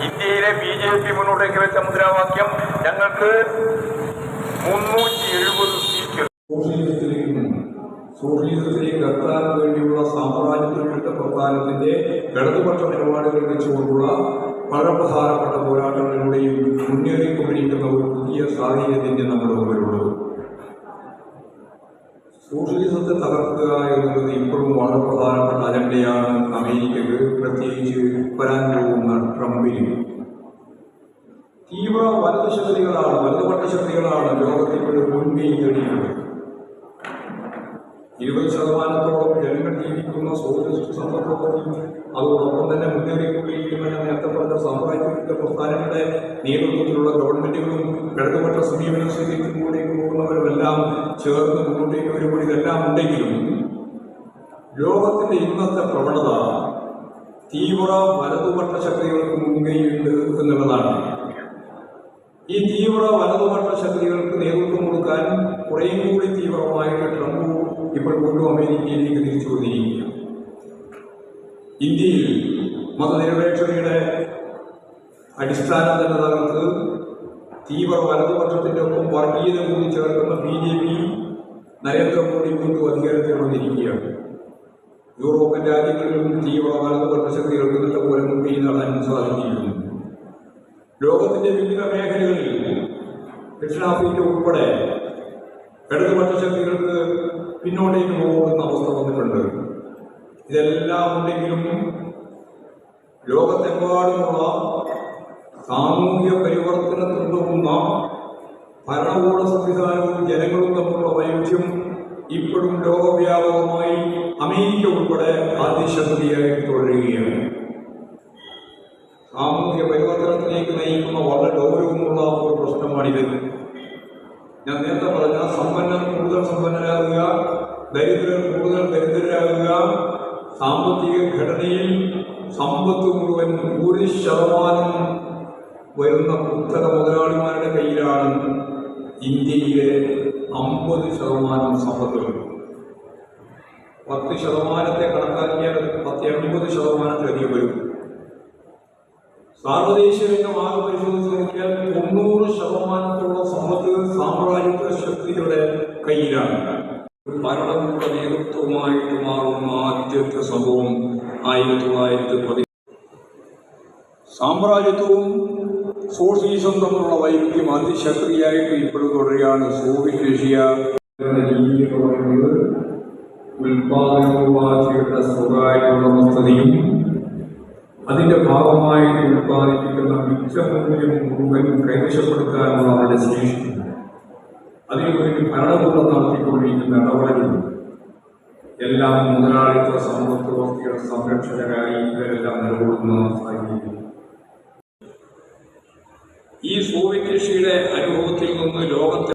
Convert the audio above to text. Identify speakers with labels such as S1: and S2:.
S1: ഇന്ത്യയിലെ BJP മുന്നോട്ടേക്ക് വെച്ച മുദ്രാവാക്യം ഞങ്ങൾക്ക് 370 സീറ്റ്.
S2: സോഷ്യലിസത്തിലേക്ക് എത്താൻ വേണ്ടിയുള്ള സാമ്രാജ്യത്വ പ്രസ്ഥാനത്തിന്റെ ഇടതുപക്ഷ നിലപാടുകൾ വെച്ചുകൊണ്ടുള്ള വളരെ പ്രധാനപ്പെട്ട പോരാട്ടങ്ങളിലൂടെയും മുന്നേറിക്കൊണ്ടിരിക്കുന്ന ഒരു പുതിയ സാഹചര്യത്തിന്റെ നമ്മുടെ മുമ്പിലുള്ളത്. സോഷ്യലിസത്തെ തകർക്കുക എന്നുള്ളത് ഇപ്പോഴും വളരെ പ്രധാനപ്പെട്ട അജണ്ടയാണ് അമേരിക്കക്ക്, പ്രത്യേകിച്ച് വരാൻ പോകുന്ന ട്രംപിന്. തീവ്ര വലതുപക്ഷ ശക്തികളാണ് ലോകത്തിൽ മുൻകൈ നേടിയിട്ടുള്ളത്. 20% ജനങ്ങൾ ജീവിക്കുന്ന സോഷ്യലിസ്റ്റ് സമ്പദ്വ്യവസ്ഥയും അതോടൊപ്പം തന്നെ മുന്നേറിക്കൊണ്ടിരിക്കുന്ന നേരത്തെ പറഞ്ഞ സാമ്രാജ്യത്വ പ്രസ്ഥാനങ്ങളുടെ നേതൃത്വത്തിലുള്ള ഗവൺമെന്റുകളും ഇടതുപക്ഷ സമീപനം സ്വീകരിക്കുമ്പോഴേക്ക് പോകുന്നവരുമെല്ലാം ചേർന്ന് മുന്നോട്ടേക്ക് വരുമ്പോൾ ഇതെല്ലാം ഉണ്ടെങ്കിലും ലോകത്തിന്റെ ഇന്നത്തെ പ്രവണത തീവ്ര വലതുപക്ഷ ശക്തികൾക്ക് മുൻകൈയുണ്ട് എന്നുള്ളതാണ്. ഈ തീവ്ര വലതുപക്ഷ ശക്തികൾക്ക് നേതൃത്വം കൊടുക്കാൻ കുറേയും കൂടി തീവ്രമായിട്ട് ട്രംപ് ഇപ്പോൾ വീണ്ടും അമേരിക്കയിലേക്ക് തിരിച്ചു വന്നിരിക്കുകയാണ്. ഇന്ത്യയിൽ മതനിരപേക്ഷതയുടെ അടിസ്ഥാനം തന്നെ തകർത്ത് തീവ്ര വലതുപക്ഷത്തിന്റെ ഒപ്പം വർഗീയത കൂടി ചേർക്കുന്ന BJP നരേന്ദ്രമോദി വീണ്ടും അധികാരത്തിൽ വന്നിരിക്കുകയാണ്. യൂറോപ്യൻ രാജ്യങ്ങളിലും തീവ്ര വലതുപക്ഷ ശക്തികൾക്ക് ഇന്നത്തെ പോലെ മുൻകൈ നേടാൻ സാധിച്ചിരിക്കുന്നു. ലോകത്തിന്റെ വിവിധ മേഖലകളിൽ ദക്ഷിണാഫ്രിക്ക ഉൾപ്പെടെ ഇടതുപക്ഷ ശക്തികൾക്ക് പിന്നോട്ടേക്ക് പോകുന്ന അവസ്ഥ വന്നിട്ടുണ്ട്. ഇതെല്ലാം ഉണ്ടെങ്കിലും ലോകത്തെമ്പാടുമുള്ള സാമൂഹ്യ പരിവർത്തനത്തിനുതകുന്ന ഭരണകൂട സംവിധാനവും ജനങ്ങളും തമ്മിലുള്ള വൈവിധ്യം ഇപ്പോഴും ലോകവ്യാപകമായി അമേരിക്ക ഉൾപ്പെടെ അതിശക്തിയായി തുടരുകയാണ്. സാമൂഹ്യ പരിവർത്തനത്തിലേക്ക് നയിക്കുന്ന വളരെ ഗൗരവമുള്ള ഒരു പ്രശ്നമാണിത്. ഞാൻ നേരത്തെ പറഞ്ഞ സമ്പന്നർ കൂടുതൽ സമ്പന്നരാകുക, ദരിദ്രർ കൂടുതൽ ദരിദ്രരാകുക, സാമ്പത്തിക ഘടനയിൽ സമ്പത്ത് മുഴുവൻ 1% വരുന്ന കുത്തക മുതലാളിമാരുടെ കയ്യിലാണ് ഇന്ത്യയിലെ 50% സമ്പത്തുകൾ. 10% കണക്കാക്കിയാൽ 80%-ത്തിലധികം വരും. സാർവദേശീയ രംഗമാകെ പരിശോധിച്ച് നോക്കിയാൽ 90% സമ്പത്ത് സാമ്രാജ്യത്വ ശക്തികളുടെ കയ്യിലാണ്. ഭരണകൂട നേതൃത്വമായിട്ട് മാറുന്ന ആദ്യത്തെ സംഭവം 1910. സാമ്രാജ്യത്വവും സോഷ്യലിസം തമ്മിലുള്ള വൈവിധ്യം അതിശക്തിയായിട്ട് ഇപ്പോഴും തുടരുകയാണ്. സോവിയറ്റ് റഷ്യ ഉൽപാദനോപാധികളുടെ സ്വകാര്യ ഉടമസ്ഥതയും അതിന്റെ ഭാഗമായി ഉൽപ്പാദിപ്പിക്കുന്ന മിച്ചമൂല്യം മുഴുവൻ കൈവശപ്പെടുത്താനുള്ള അവരുടെ ശേഷി, അതിനുവേണ്ടി ഭരണകൂടം നടത്തിക്കൊണ്ടിരിക്കുന്ന ഇടപെടലുകൾ എല്ലാം മുതലാളിത്ത സമ്പദ് വ്യവസ്ഥയുടെ സംരക്ഷകരായി ഇവരെല്ലാം നിലകൊള്ളുന്ന സാഹചര്യം. ഈ സോവിയറ്റ് റഷ്യയുടെ അനുഭവത്തിൽ നിന്ന് ലോകത്തെ